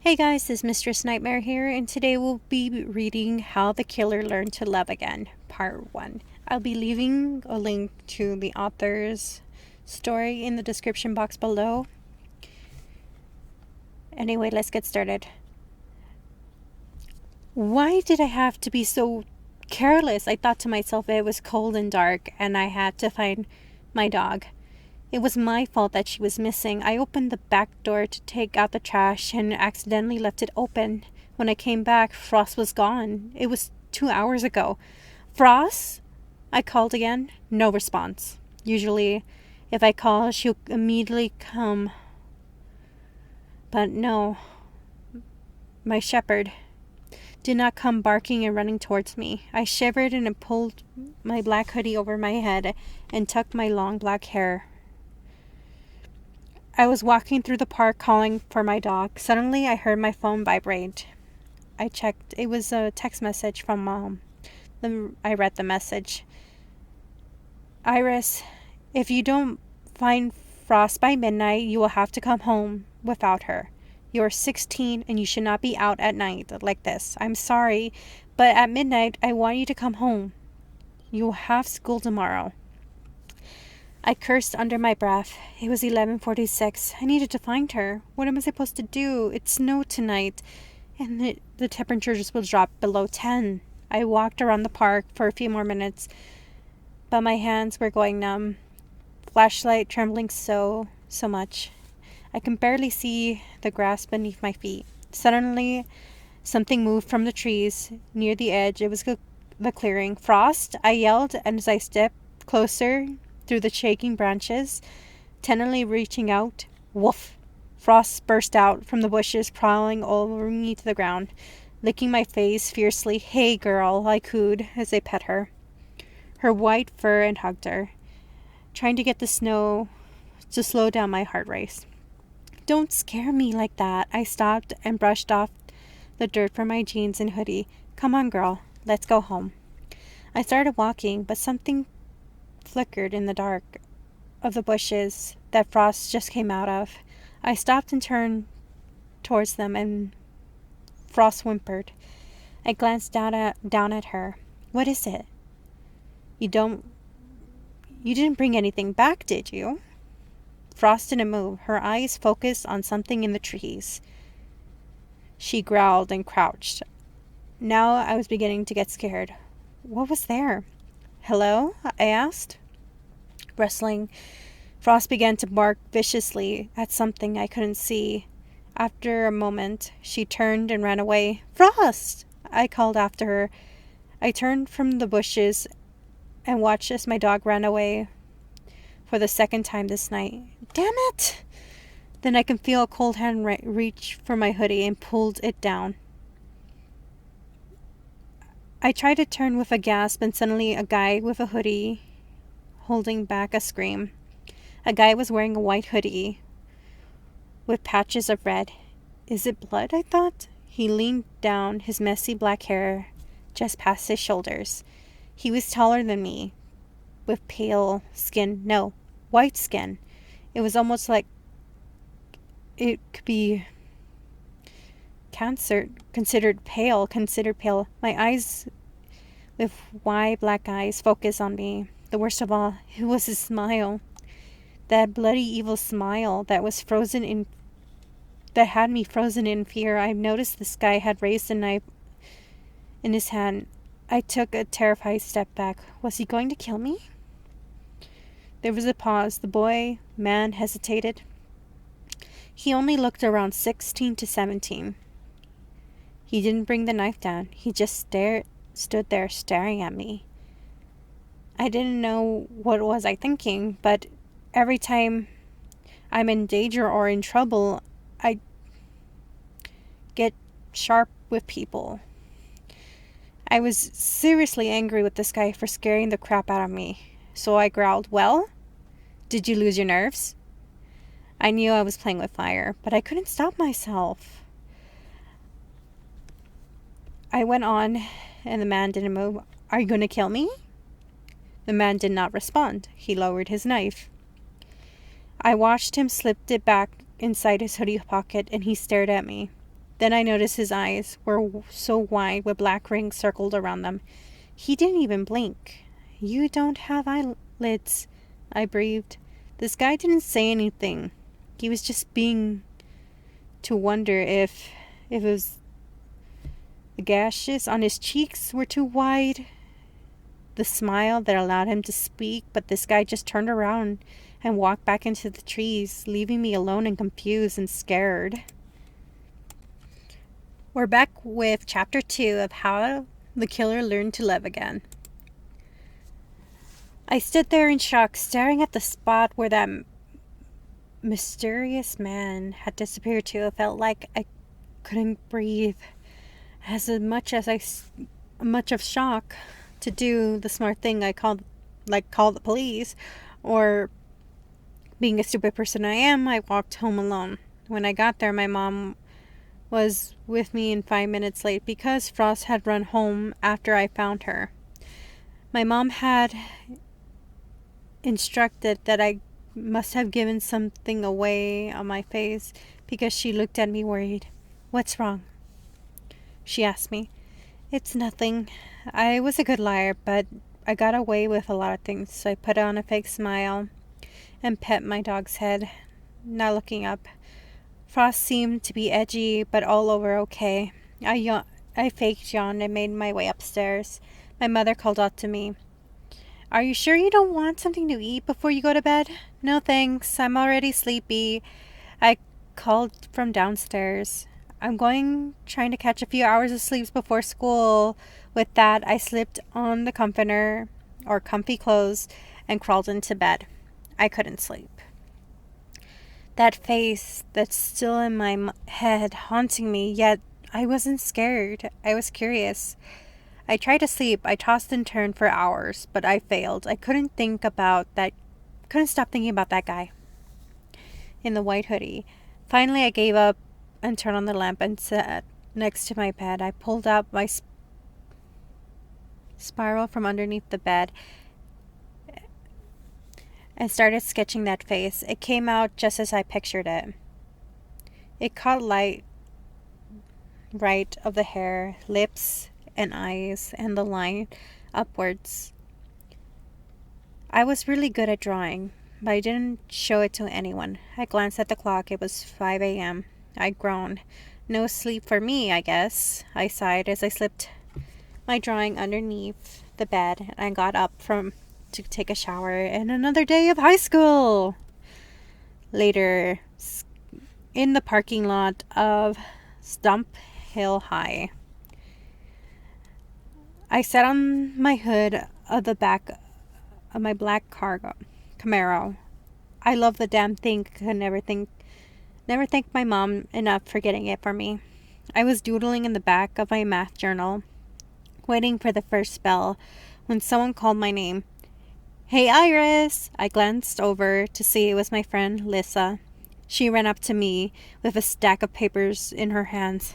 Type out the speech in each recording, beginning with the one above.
Hey guys, this is Mistress Nightmare here, and today we'll be reading How the Killer Learned to Love Again, Part 1. I'll be leaving a link to the author's story in the description box below. Anyway, let's get started. Why did I have to be so careless? I thought to myself it was cold and dark, and I had to find my dog. It was my fault that she was missing. I opened the back door to take out the trash and accidentally left it open. When I came back, Frost was gone. It was 2 hours ago. Frost? I called again. No response. Usually, if I call, she'll immediately come. But no. My shepherd did not come barking and running towards me. I shivered and pulled my black hoodie over my head and tucked my long black hair. I was walking through the park calling for my dog. Suddenly, I heard my phone vibrate. I checked. It was a text message from Mom. Then I read the message. Iris, if you don't find Frost by midnight, you will have to come home without her. You're 16 and you should not be out at night like this. I'm sorry, but at midnight, I want you to come home. You will have school tomorrow. I cursed under my breath. It was 11:46. I needed to find her. What am I supposed to do? It snowed tonight, and the temperatures will drop below 10. I walked around the park for a few more minutes, but my hands were going numb. Flashlight trembling so much. I can barely see the grass beneath my feet. Suddenly, something moved from the trees near the edge. It was the clearing. Frost, I yelled, and as I stepped closer through the shaking branches, tentatively reaching out, woof! Frost burst out from the bushes, prowling over me to the ground, licking my face fiercely. Hey, girl, I cooed as I pet her. Her white fur and hugged her, trying to get the snow to slow down my heart race. Don't scare me like that. I stopped and brushed off the dirt from my jeans and hoodie. Come on, girl, let's go home. I started walking, but something flickered in the dark of the bushes that Frost just came out of. I stopped and turned towards them, and Frost whimpered. I glanced down at her. What is it? You didn't bring anything back, did you? Frost didn't move. Her eyes focused on something in the trees. She growled and crouched. Now I was beginning to get scared. What was there? Hello? I asked. Rustling. Frost began to bark viciously at something I couldn't see. After a moment, she turned and ran away. Frost! I called after her. I turned from the bushes and watched as my dog ran away for the second time this night. Damn it! Then I could feel a cold hand reach for my hoodie and pulled it down. I tried to turn with a gasp, and suddenly a guy with a hoodie holding back a scream. A guy was wearing a white hoodie with patches of red. Is it blood? I thought. He leaned down, his messy black hair just past his shoulders. He was taller than me, with pale skin. No, white skin. It was almost like it could be considered pale. My eyes, with wide black eyes, focused on me. The worst of all, it was his smile. That bloody evil smile that had me frozen in fear. I noticed this guy had raised a knife in his hand. I took a terrified step back. Was he going to kill me? There was a pause. The man hesitated. He only looked around 16 to 17. He didn't bring the knife down. He just stood there staring at me. I didn't know what was I thinking, but every time I'm in danger or in trouble, I get sharp with people. I was seriously angry with this guy for scaring the crap out of me. So I growled, well, did you lose your nerves? I knew I was playing with fire, but I couldn't stop myself. I went on, and the man didn't move. Are you going to kill me? The man did not respond. He lowered his knife. I watched him slip it back inside his hoodie pocket, and he stared at me. Then I noticed his eyes were so wide with black rings circled around them. He didn't even blink. You don't have eyelids, I breathed. This guy didn't say anything. He was just being to wonder if it was the gashes on his cheeks were too wide, the smile that allowed him to speak, but this guy just turned around and walked back into the trees, leaving me alone and confused and scared. We're back with chapter 2 of How the Killer Learned to Live Again. I stood there in shock, staring at the spot where that mysterious man had disappeared to. It felt like I couldn't breathe. As much of shock to do the smart thing I call the police, or being a stupid person I am, I walked home alone. When I got there, my mom was with me and 5 minutes late because Frost had run home after I found her. My mom had instructed that I must have given something away on my face because she looked at me worried. "What's wrong?" she asked me. "It's nothing. I was a good liar, but I got away with a lot of things." So I put on a fake smile and pet my dog's head, not looking up. Frost seemed to be edgy, but all over okay. I faked yawned and made my way upstairs. My mother called out to me, "Are you sure you don't want something to eat before you go to bed?" "No thanks, I'm already sleepy," I called from downstairs. "I'm trying to catch a few hours of sleep before school." With that, I slipped on the comforter, or comfy clothes, and crawled into bed. I couldn't sleep. That face that's still in my head haunting me, yet I wasn't scared. I was curious. I tried to sleep. I tossed and turned for hours, but I failed. I couldn't stop thinking about that guy in the white hoodie. Finally, I gave up and turned on the lamp and sat next to my bed. I pulled out my spiral from underneath the bed and started sketching that face. It came out just as I pictured it. It caught light right of the hair, lips, and eyes, and the line upwards. I was really good at drawing, but I didn't show it to anyone. I glanced at the clock. It was 5 a.m. I groaned. No sleep for me, I guess. I sighed as I slipped my drawing underneath the bed and I got up to take a shower. And another day of high school. Later, in the parking lot of Stump Hill High, I sat on my hood of the back of my black Camaro. I love the damn thing. Could never thank my mom enough for getting it for me. I was doodling in the back of my math journal, waiting for the first bell, when someone called my name. "Hey, Iris!" I glanced over to see it was my friend, Lissa. She ran up to me with a stack of papers in her hands.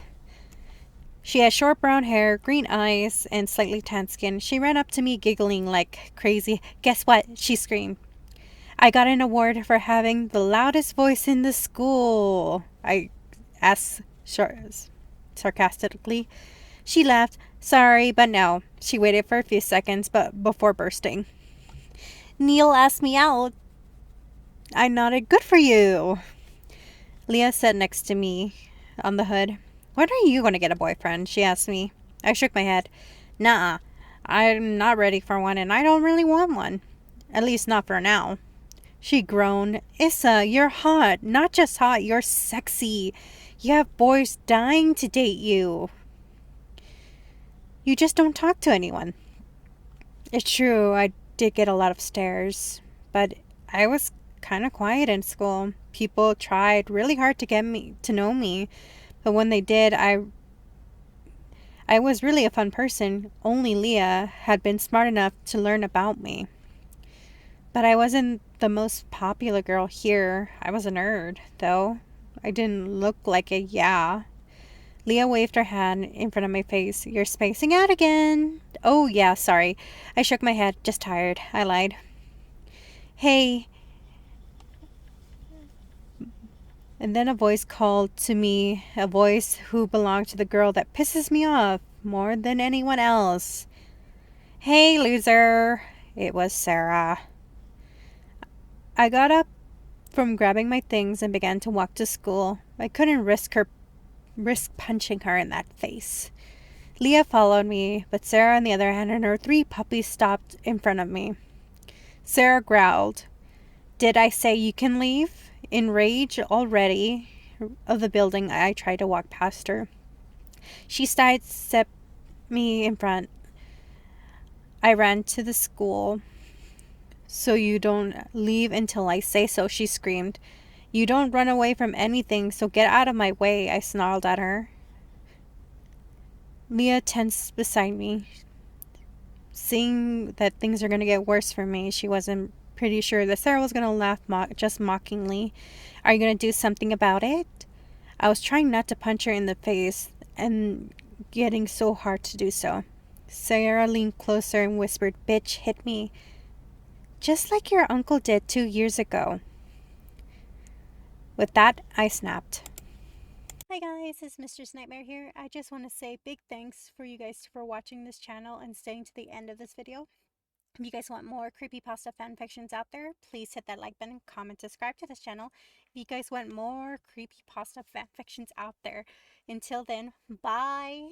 She had short brown hair, green eyes, and slightly tan skin. She ran up to me giggling like crazy. "Guess what?" she screamed. "I got an award for having the loudest voice in the school," I asked sarcastically. She laughed. "Sorry, but no." She waited for a few seconds before bursting. "Neil asked me out." I nodded. "Good for you." Leah sat next to me on the hood. "When are you going to get a boyfriend?" she asked me. I shook my head. "Nuh-uh. I'm not ready for one, and I don't really want one. At least not for now." She groaned. "Issa, you're hot. Not just hot, you're sexy. You have boys dying to date you. You just don't talk to anyone." It's true, I did get a lot of stares, but I was kind of quiet in school. People tried really hard to get me to know me, but when they did, I was really a fun person. Only Leah had been smart enough to learn about me. But I wasn't the most popular girl here. I was a nerd, though. I didn't look like it, yeah. Leah waved her hand in front of my face. "You're spacing out again." "Oh, yeah, sorry." I shook my head. "Just tired," I lied. "Hey, And then a voice called to me, a voice who belonged to the girl that pisses me off more than anyone else. "Hey, loser." It was Sarah. I got up from grabbing my things and began to walk to school. I couldn't risk punching her in that face. Leah followed me, but Sarah, on the other hand, and her 3 puppies stopped in front of me. Sarah growled, "Did I say you can leave?" In rage already of the building, I tried to walk past her. She sidestepped me in front. I ran to the school. "So you don't leave until I say so," she screamed. "You don't run away from anything, so get out of my way," I snarled at her. Leah tensed beside me. Seeing that things are going to get worse for me, she wasn't pretty sure that Sarah was going to laugh just mockingly. "Are you going to do something about it?" I was trying not to punch her in the face and getting so hard to do so. Sarah leaned closer and whispered, "Bitch, hit me. Just like your uncle did 2 years ago." With that, I snapped. Hi guys, it's Mistress Nightmare here. I just want to say big thanks for you guys for watching this channel and staying to the end of this video. If you guys want more creepypasta fanfictions out there, please hit that like button, comment, subscribe to this channel. If you guys want more creepypasta fanfictions out there. Until then, bye!